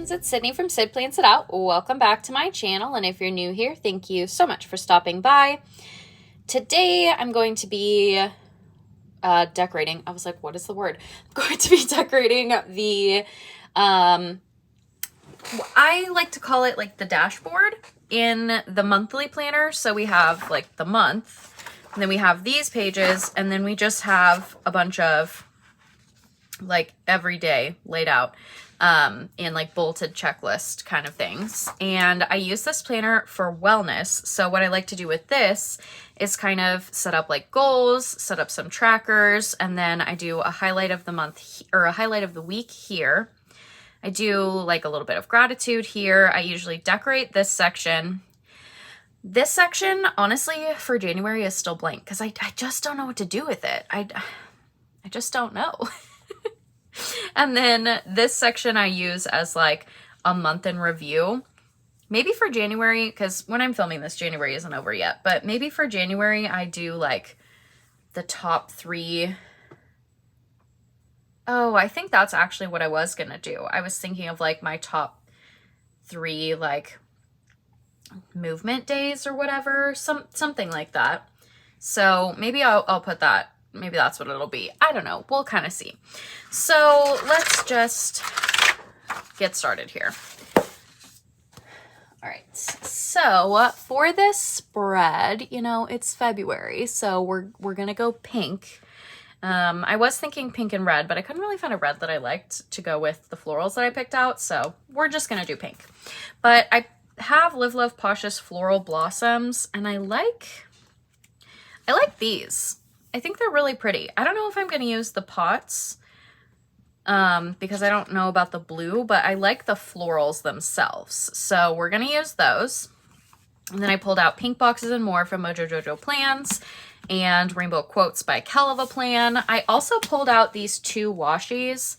friends, it's Sydney from Sid Plants It Out. Welcome back to my channel, and if you're new here, thank you so much for stopping by. Today I'm going to be decorating. I was like, what is the word? I'm going to be decorating the I like to call it like the dashboard in the monthly planner. So we have like the month, and then we have these pages, and then we just have a bunch of like every day laid out in like bulleted checklist kind of things. And I use this planner for wellness. So what I like to do with this is kind of set up like goals, set up some trackers, and then I do a highlight of the month or a highlight of the week here. I do like a little bit of gratitude here. I usually decorate this section. This section, honestly, for January is still blank because I just don't know what to do with it. I just don't know. And then this section I use as like a month in review. Maybe for January, because when I'm filming this, January isn't over yet, but maybe for January I do like the top 3. Oh, I think that's actually what I was gonna do. I was thinking of like my top 3 like movement days or whatever, something like that. So maybe I'll put that. Maybe that's what it'll be. I don't know. We'll kind of see. So let's just get started here. All right. So for this spread, you know, it's February, so we're gonna go pink. I was thinking pink and red, but I couldn't really find a red that I liked to go with the florals that I picked out, so we're just gonna do pink. But I have Live Love Posh's floral blossoms, and I like these. I think they're really pretty. I don't know if I'm going to use the pots because I don't know about the blue, but I like the florals themselves. So we're going to use those. And then I pulled out Pink Boxes and More from Mojo Jojo Plans and Rainbow Quotes by Kelava Plan. I also pulled out these 2 washies.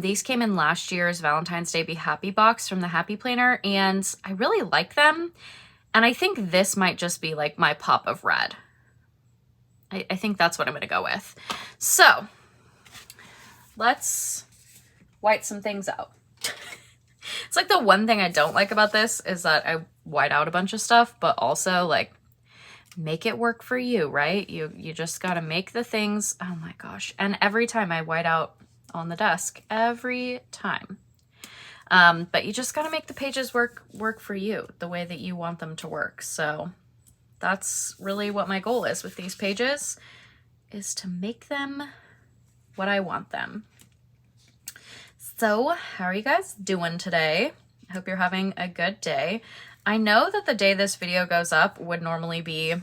These came in last year's Valentine's Day Be Happy box from the Happy Planner, and I really like them. And I think this might just be like my pop of red. I think that's what I'm going to go with. So let's white some things out. It's like the one thing I don't like about this is that I white out a bunch of stuff, but also like make it work for you, right? You just got to make the things. Oh my gosh. And every time I white out on the desk, every time. But you just got to make the pages work for you the way that you want them to work. So that's really what my goal is with these pages, is to make them what I want them. So how are you guys doing today? I hope you're having a good day. I know that the day this video goes up would normally be,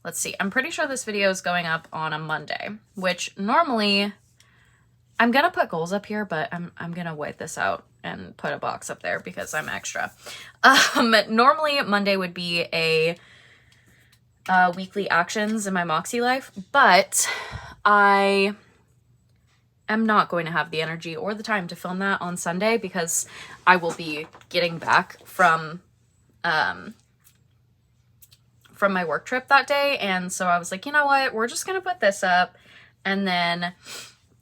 let's see, I'm pretty sure this video is going up on a Monday, which normally I'm gonna put goals up here, but I'm gonna wipe this out and put a box up there because I'm extra. Normally Monday would be a weekly actions in my Moxie life, but I am not going to have the energy or the time to film that on Sunday because I will be getting back from my work trip that day. And so I was like, you know what, we're just gonna put this up and then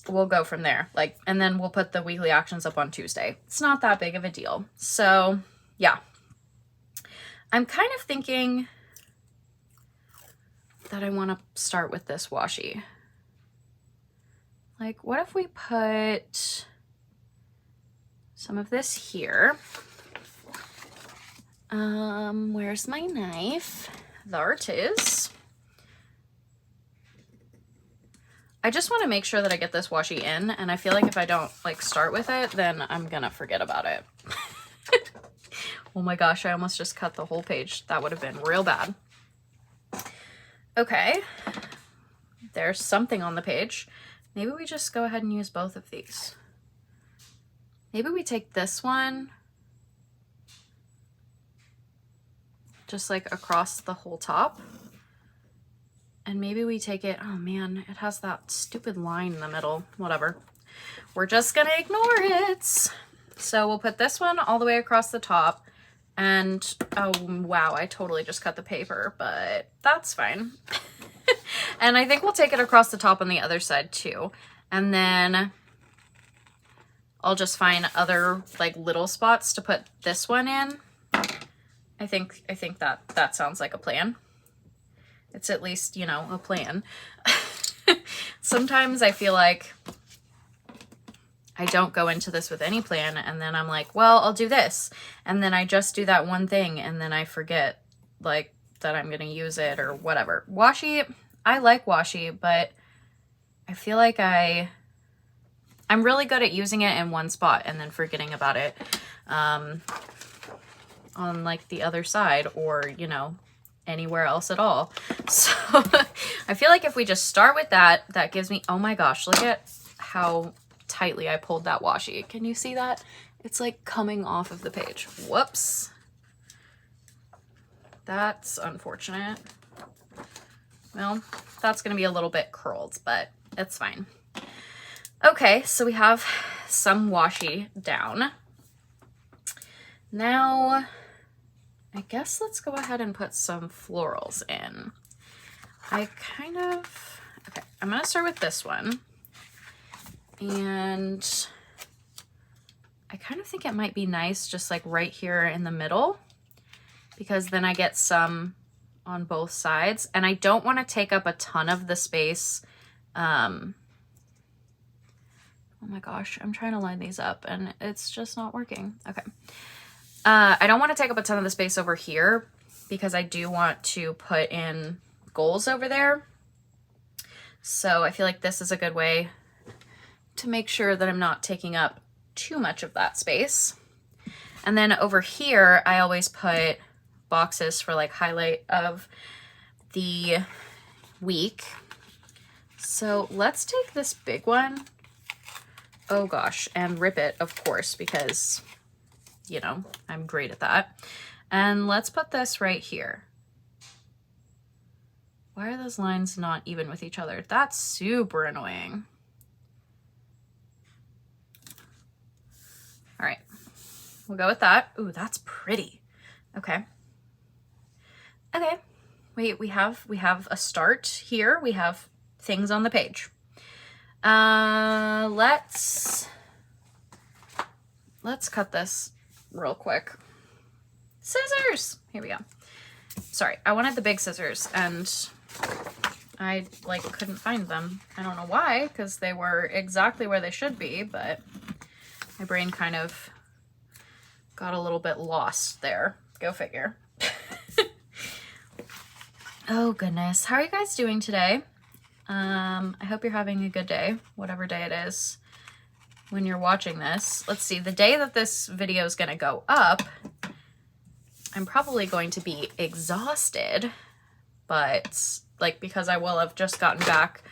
we'll go from there. Like, and then we'll put the weekly actions up on Tuesday. It's not that big of a deal. So yeah, I'm kind of thinking that I want to start with this washi. Like, what if we put some of this here? Where's my knife? There it is. I just want to make sure that I get this washi in, and I feel like if I don't like start with it, then I'm gonna forget about it. Oh my gosh, I almost just cut the whole page. That would have been real bad. Okay, there's something on the page. Maybe we just go ahead and use both of these. Maybe we take this one just like across the whole top. And maybe we take it, oh man, it has that stupid line in the middle. Whatever. We're just gonna ignore it. So we'll put this one all the way across the top. And, oh wow, I totally just cut the paper, but that's fine. And I think we'll take it across the top on the other side too. And then I'll just find other like little spots to put this one in. I think that sounds like a plan. It's at least, you know, a plan. Sometimes I feel like I don't go into this with any plan, and then I'm like, well, I'll do this. And then I just do that one thing, and then I forget, like, that I'm going to use it or whatever. Washi, I like washi, but I feel like I'm really good at using it in one spot and then forgetting about it on, like, the other side or, you know, anywhere else at all. So I feel like if we just start with that, that gives me, oh my gosh, look at how tightly I pulled that washi. Can you see that? It's like coming off of the page. Whoops. That's unfortunate. Well, that's going to be a little bit curled, but it's fine. Okay, so we have some washi down. Now, I guess let's go ahead and put some florals in. Okay, I'm going to start with this one. And I kind of think it might be nice just like right here in the middle, because then I get some on both sides, and I don't want to take up a ton of the space. Oh my gosh, I'm trying to line these up and it's just not working. Okay. I don't want to take up a ton of the space over here because I do want to put in goals over there. So I feel like this is a good way to make sure that I'm not taking up too much of that space. And then over here, I always put boxes for like highlight of the week. So let's take this big one, oh gosh, and rip it, of course, because, you know, I'm great at that. And let's put this right here. Why are those lines not even with each other? That's super annoying. All right, we'll go with that. Ooh, that's pretty. Okay. Okay, wait, we have a start here. We have things on the page. Let's cut this real quick. Scissors! Here we go. Sorry, I wanted the big scissors and I like couldn't find them. I don't know why, because they were exactly where they should be, but my brain kind of got a little bit lost there. Go figure. Oh goodness. How are you guys doing today? I hope you're having a good day, whatever day it is when you're watching this. Let's see, the day that this video is going to go up, I'm probably going to be exhausted, but like, because I will have just gotten back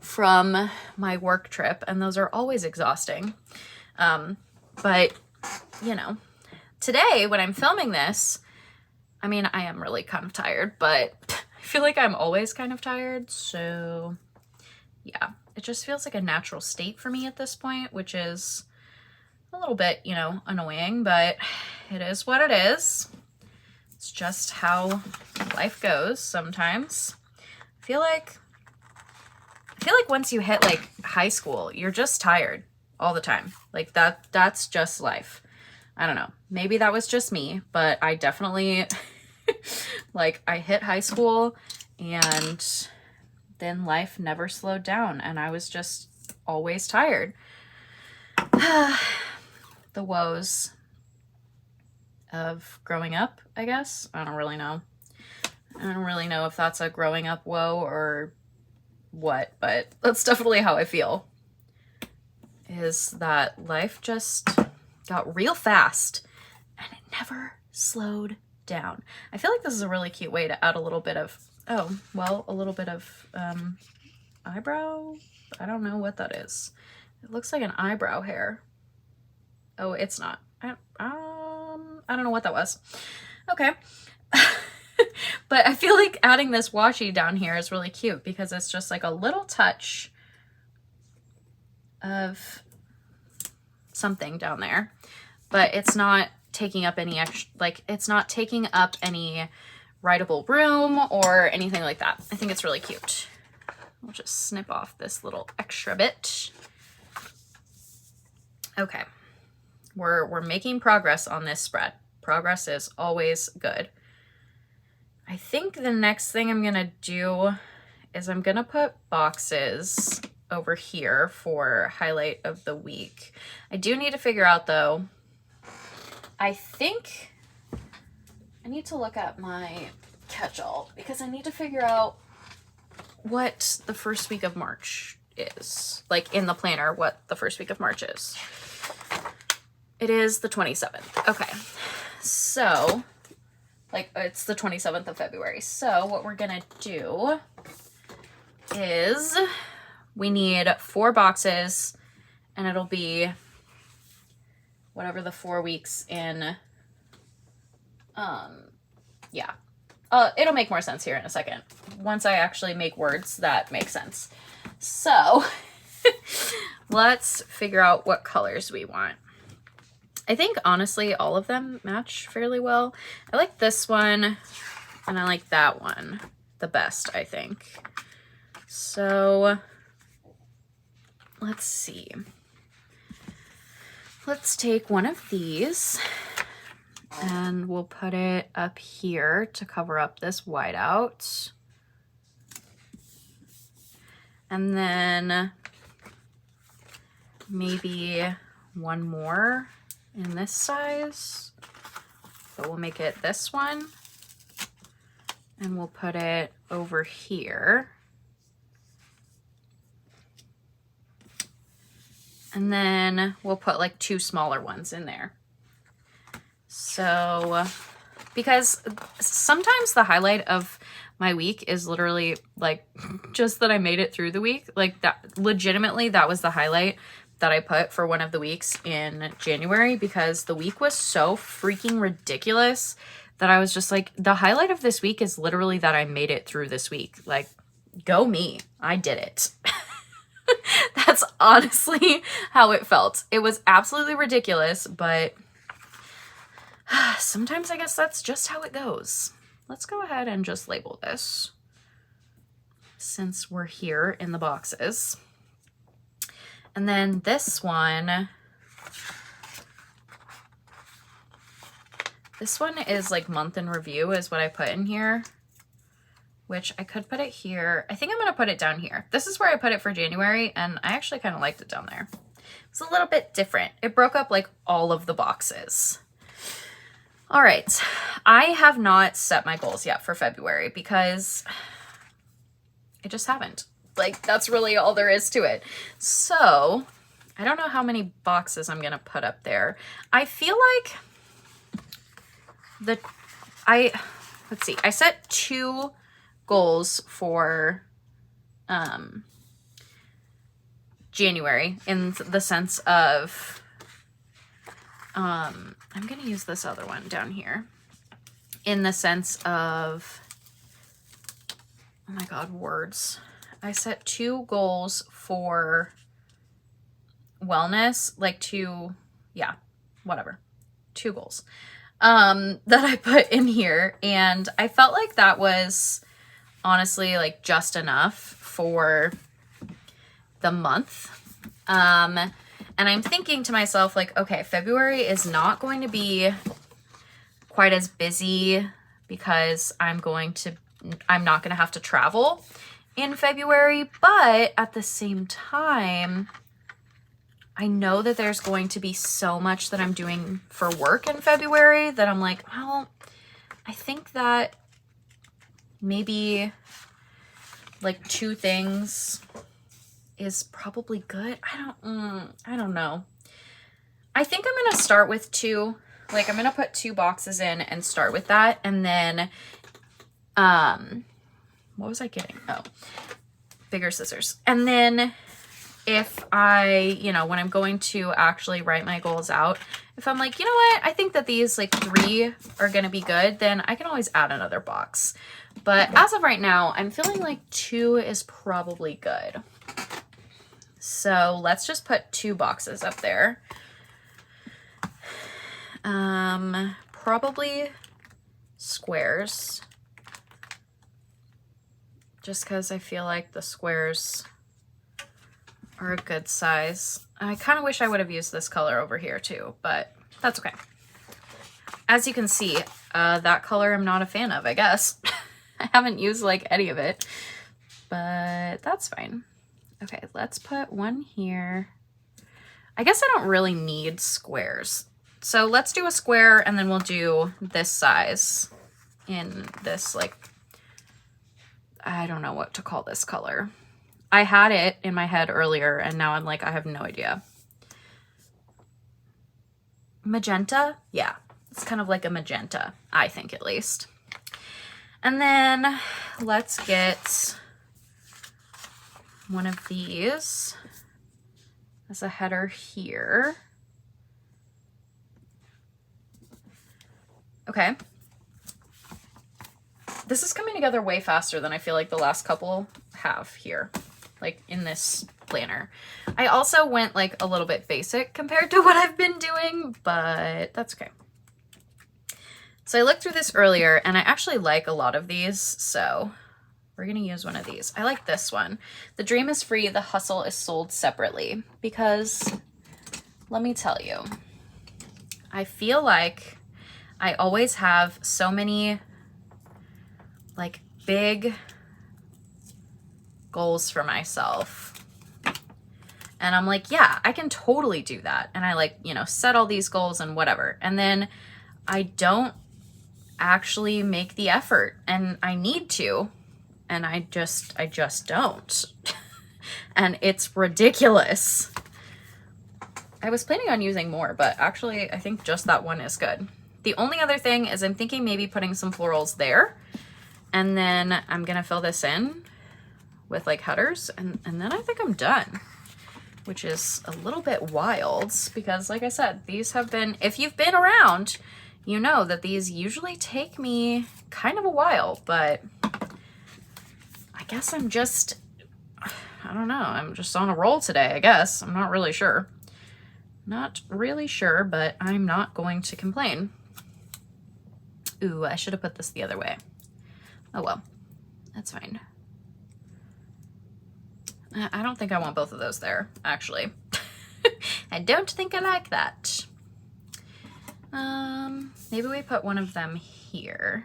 from my work trip, and those are always exhausting. But you know, today when I'm filming this, I mean, I am really kind of tired, but I feel like I'm always kind of tired. So yeah, it just feels like a natural state for me at this point, which is a little bit, you know, annoying, but it is what it is. It's just how life goes sometimes. I feel like once you hit like high school, you're just tired all the time. Like that's just life. I don't know. Maybe that was just me, but I definitely like I hit high school and then life never slowed down and I was just always tired. The woes of growing up, I guess. I don't really know. I don't really know if that's a growing up woe or what, but that's definitely how I feel. Is that life just got real fast and it never slowed down. I feel like this is a really cute way to add a little bit of, oh, well, a little bit of eyebrow. I don't know what that is. It looks like an eyebrow hair. Oh, it's not. I don't know what that was. Okay. But I feel like adding this washi down here is really cute because it's just like a little touch of something down there, but it's not taking up any extra, like it's not taking up any writable room or anything like that. I think it's really cute. We'll just snip off this little extra bit. Okay, We're making progress on this spread. Progress is always good. I think the next thing I'm gonna do is I'm gonna put boxes over here for highlight of the week. I do need to figure out though, I think I need to look at my catch-all because I need to figure out what the first week of March is. Like in the planner, what the first week of March is. It is the 27th. Okay. So, like, it's the 27th of February. So what we're gonna do is we need 4 boxes and it'll be whatever the 4 weeks in, yeah. It'll make more sense here in a second once I actually make words that make sense. So let's figure out what colors we want. I think honestly all of them match fairly well. I like this one and I like that one the best, I think. So let's see. Let's take one of these and we'll put it up here to cover up this whiteout. And then maybe one more in this size. So we'll make it this one and we'll put it over here. And then we'll put like 2 smaller ones in there. So, because sometimes the highlight of my week is literally like just that I made it through the week. Like that, legitimately, that was the highlight that I put for one of the weeks in January because the week was so freaking ridiculous that I was just like, the highlight of this week is literally that I made it through this week. Like, go me. I did it. That's honestly how it felt. It was absolutely ridiculous, but sometimes I guess that's just how it goes. Let's go ahead and just label this since we're here in the boxes. And then this one is like month in review is what I put in here, which I could put it here. I think I'm going to put it down here. This is where I put it for January, and I actually kind of liked it down there. It's a little bit different. It broke up like all of the boxes. All right, I have not set my goals yet for February because I just haven't. Like, that's really all there is to it. So, I don't know how many boxes I'm going to put up there. I feel like let's see, I set 2 goals for January in the sense of I'm going to use this other one down here in the sense of, oh my God, words. I set 2 goals for wellness, like 2, yeah, whatever, 2 goals that I put in here. And I felt like that was honestly like just enough for the month. And I'm thinking to myself, like, okay, February is not going to be quite as busy because I'm not going to have to travel in February, but at the same time, I know that there's going to be so much that I'm doing for work in February that I'm like, well, I think that maybe like 2 things is probably good. I don't know. I think I'm going to start with 2. Like, I'm going to put 2 boxes in and start with that. And then, what was I getting? Oh, bigger scissors. And then if I, when I'm going to actually write my goals out, if I'm like, you know what, I think that these like 3 are going to be good, then I can always add another box. But as of right now, I'm feeling like 2 is probably good. So let's just put 2 boxes up there. Probably squares. Just because I feel like the squares are a good size. I kind of wish I would have used this color over here too, but that's okay. As you can see, that color I'm not a fan of, I guess. I haven't used like any of it, but that's fine. Okay, let's put one here. I guess I don't really need squares. So let's do a square and then we'll do this size in this, like, I don't know what to call this color. I had it in my head earlier and now I'm like, I have no idea. Magenta? Yeah, it's kind of like a magenta, I think at least. And then let's get one of these as a header here. Okay. This is coming together way faster than I feel like the last couple have here, like in this planner. I also went like a little bit basic compared to what I've been doing, but that's okay. So I looked through this earlier and I actually like a lot of these, so we're gonna use one of these. I like this one. The dream is free, the hustle is sold separately, because let me tell you, I feel like I always have so many like big goals for myself. And I'm like, yeah, I can totally do that. And I like, you know, set all these goals and whatever. And then I don't actually make the effort, and I need to, and I just don't. And it's ridiculous. I was planning on using more, but actually I think just that one is good. The only other thing is I'm thinking maybe putting some florals there, and then I'm gonna fill this in with like headers, and then I think I'm done, which is a little bit wild because like I said, these have been, if you've been around, you know that these usually take me kind of a while, but I guess I'm just, I don't know, I'm just on a roll today, I guess. I'm not really sure. Not really sure, but I'm not going to complain. Ooh, I should have put this the other way. Oh well, that's fine. I don't think I want both of those there, actually. I don't think I like that. Maybe we put one of them here.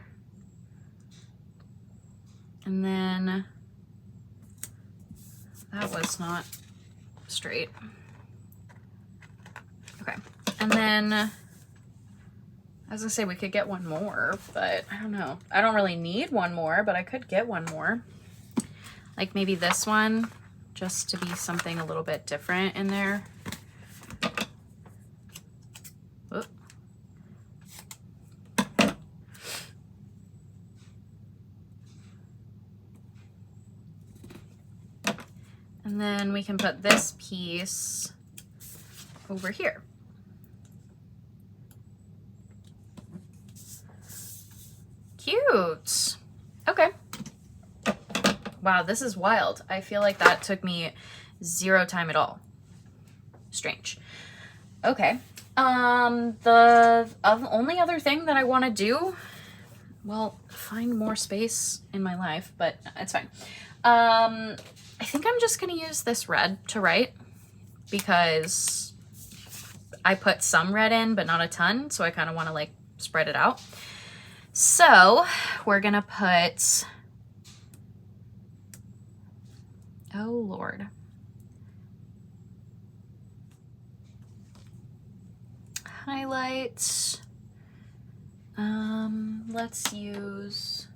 And then that was not straight. Okay. And then I was gonna say we could get one more, but I don't know. I don't really need one more, but I could get one more. Like maybe this one, just to be something a little bit different in there. Oop. And then we can put this piece over here. Cute. Okay. Wow, this is wild. I feel like that took me 0 time at all. Strange. Okay. The only other thing that I want to do, well, find more space in my life, but it's fine. I think I'm just going to use this red to write because I put some red in, but not a ton. So I kind of want to like spread it out. So we're going to put, oh Lord. Highlights. Let's use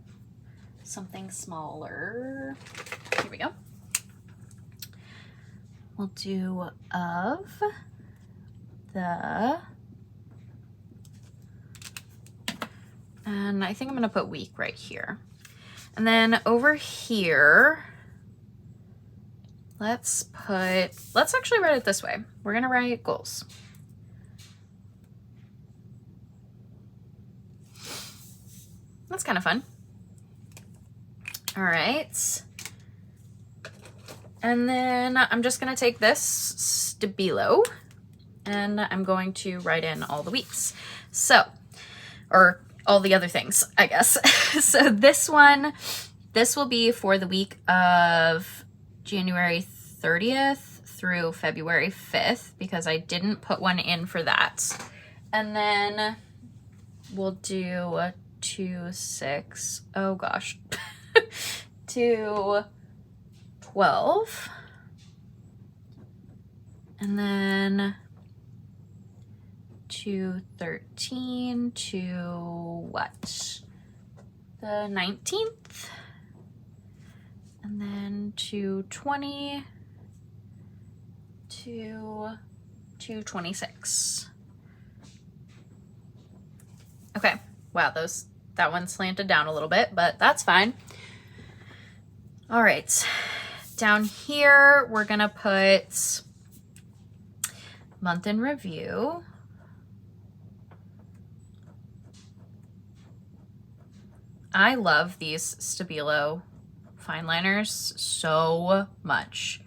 something smaller. Here we go. We'll do of the, and I think I'm gonna put week right here. And then over here, let's actually write it this way. We're gonna write goals. That's kind of fun. All right. And then I'm just gonna take this stabilo and I'm going to write in all the weeks. So, or all the other things, I guess. So this will be for the week of January 30th through February 5th because I didn't put one in for that. And then we'll do 2, 6, oh gosh, 2, 12. And then 2, 13 to what? The 19th. And then 2, 20 to 226. Okay. Wow, that one slanted down a little bit, but that's fine. All right. Down here, we're going to put month in review. I love these Stabilo fine liners so much.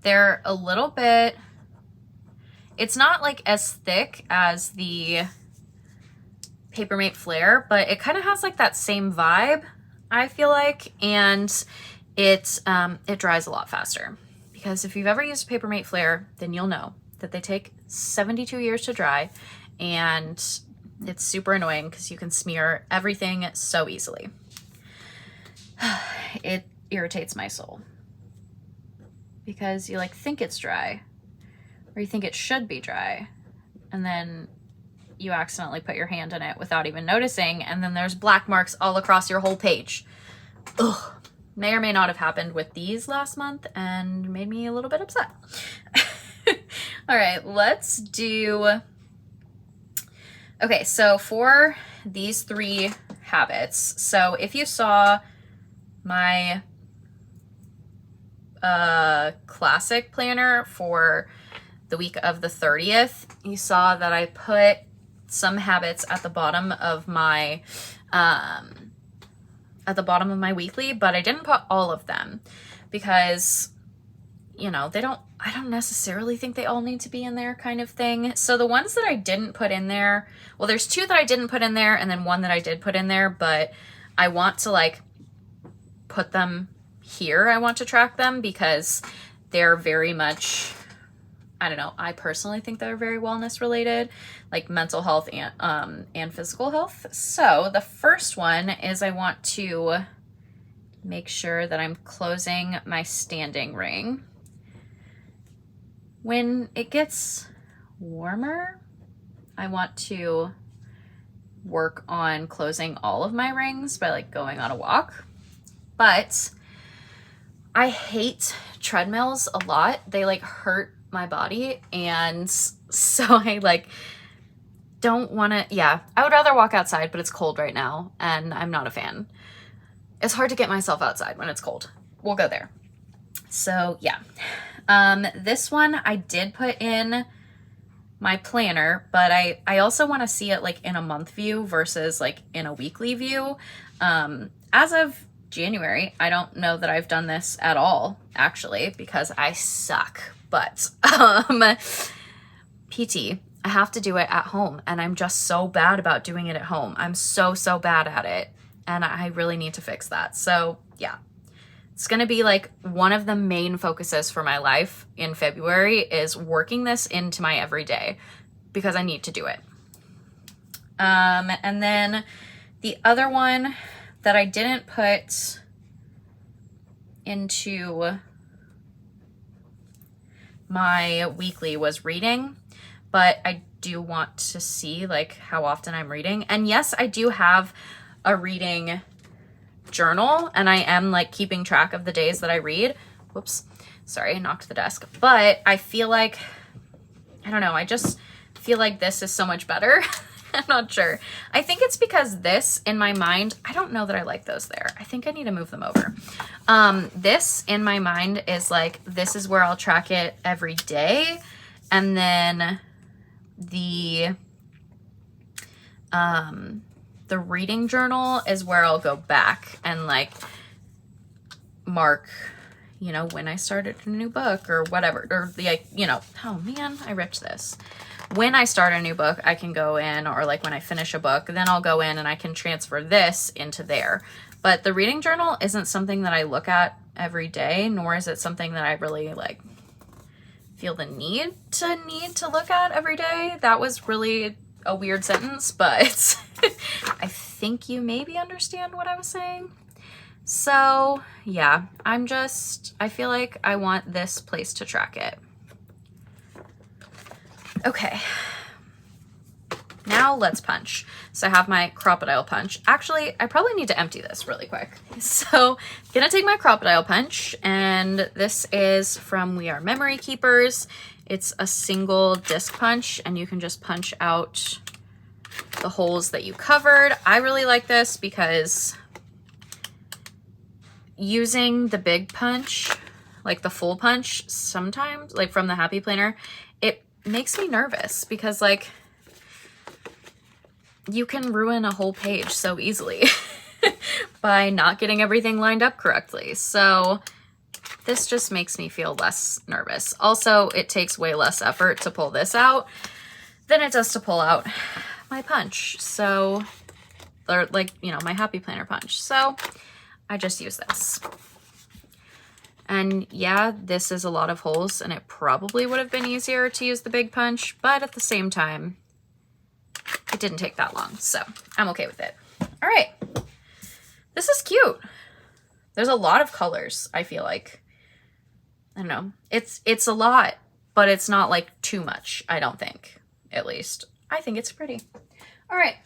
They're a little bit, it's not like as thick as the Papermate Flare, but it kind of has like that same vibe, I feel like, and it dries a lot faster. Because if you've ever used Papermate Flare, then you'll know that they take 72 years to dry, and it's super annoying because you can smear everything so easily. It irritates my soul because you like think it's dry, or you think it should be dry, and then you accidentally put your hand in it without even noticing, and then there's black marks all across your whole page. Ugh. May or may not have happened with these last month and made me a little bit upset. All right, let's do, okay, so for these 3 habits, so if you saw my classic planner for the week of the 30th, you saw that I put some habits at the bottom of my weekly, but I didn't put all of them because, you know, I don't necessarily think they all need to be in there kind of thing. So the ones that I didn't put in there, well, there's 2 that I didn't put in there and then 1 that I did put in there, but I want to like put them here. I want to track them because they're very much, I don't know, I personally think they're very wellness related, like mental health and physical health. So the first one is I want to make sure that I'm closing my standing ring. When it gets warmer, I want to work on closing all of my rings by like going on a walk. But I hate treadmills a lot. They like hurt my body, and so I like don't want to, yeah, I would rather walk outside, but it's cold right now and I'm not a fan. It's hard to get myself outside when it's cold. We'll go there. So yeah, this one I did put in my planner, but I also want to see it like in a month view versus like in a weekly view. As of January, I don't know that I've done this at all, actually, because I suck. But PT, I have to do it at home, and I'm just so bad about doing it at home. I'm so bad at it, and I really need to fix that. So yeah, it's going to be like one of the main focuses for my life in February is working this into my everyday because I need to do it. And then the other one that I didn't put into my weekly was reading, but I do want to see like how often I'm reading. And yes, I do have a reading journal, and I am like keeping track of the days that I read. Whoops, sorry, I knocked the desk. But I feel like, I don't know, I just feel like this is so much better. I'm not sure. I think it's because this in my mind, I don't know that I like those there. I think I need to move them over. This in my mind is like, this is where I'll track it every day. And then the reading journal is where I'll go back and like mark, you know, when I started a new book or whatever, or like, you know, oh man, I ripped this. When I start a new book, I can go in, or like when I finish a book, then I'll go in and I can transfer this into there. But the reading journal isn't something that I look at every day, nor is it something that I really like feel the need to look at every day. That was really a weird sentence, but I think you maybe understand what I was saying. So yeah, I feel like I want this place to track it. Okay, now let's punch. So I have my crocodile punch. Actually, I probably need to empty this really quick. So I'm gonna take my crocodile punch, and this is from We Are Memory Keepers. It's a single disc punch, and you can just punch out the holes that you covered. I really like this because using the big punch, like the full punch, sometimes, like from the Happy Planner, it makes me nervous because like you can ruin a whole page so easily by not getting everything lined up correctly. So this just makes me feel less nervous. Also, it takes way less effort to pull this out than it does to pull out my punch. So, or like, you know, my Happy Planner punch. So I just use this. And yeah, this is a lot of holes, and it probably would have been easier to use the big punch, but at the same time, it didn't take that long, so I'm okay with it. All right, this is cute. There's a lot of colors, I feel like. I don't know. It's a lot, but it's not like too much, I don't think, at least. I think it's pretty. All right.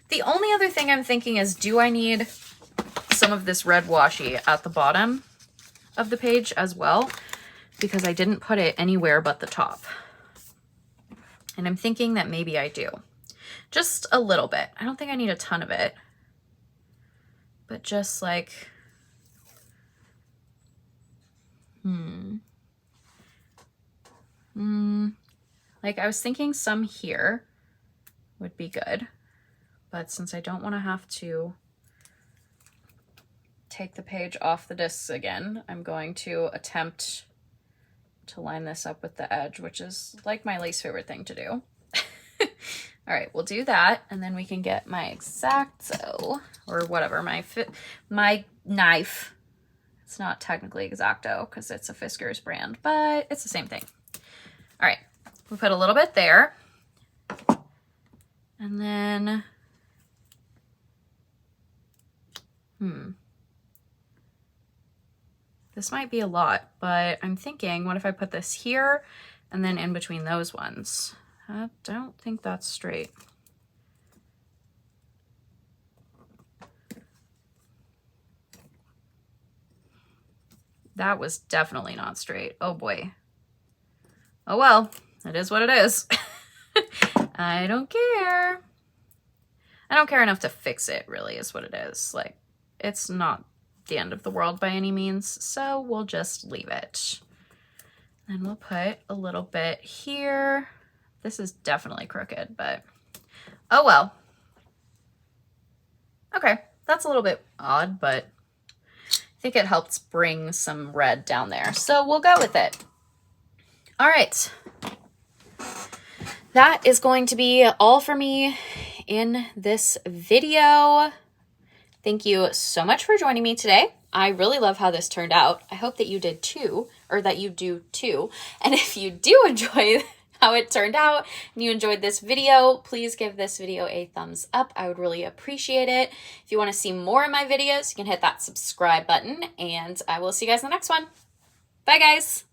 The only other thing I'm thinking is, do I need some of this red washi at the bottom of the page as well? Because I didn't put it anywhere but the top. And I'm thinking that maybe I do. Just a little bit. I don't think I need a ton of it. But just like, like I was thinking some here would be good. But since I don't want to have to take the page off the discs again, I'm going to attempt to line this up with the edge, which is like my least favorite thing to do. All right, we'll do that, and then we can get my X-Acto, or whatever, my knife. It's not technically X-Acto because it's a Fiskars brand, but it's the same thing. All right, we'll put a little bit there, and then this might be a lot, but I'm thinking, what if I put this here and then in between those ones? I don't think that's straight. That was definitely not straight. Oh boy. Oh well, it is what it is. I don't care. I don't care enough to fix it, really, is what it is. Like, it's not the end of the world by any means, so we'll just leave it. And we'll put a little bit here. This is definitely crooked, but oh well. Okay, that's a little bit odd, but I think it helps bring some red down there, so we'll go with it. All right. That is going to be all for me in this video. Thank you so much for joining me today. I really love how this turned out. I hope that you did too, or that you do too. And if you do enjoy how it turned out and you enjoyed this video, please give this video a thumbs up. I would really appreciate it. If you want to see more of my videos, you can hit that subscribe button, and I will see you guys in the next one. Bye guys.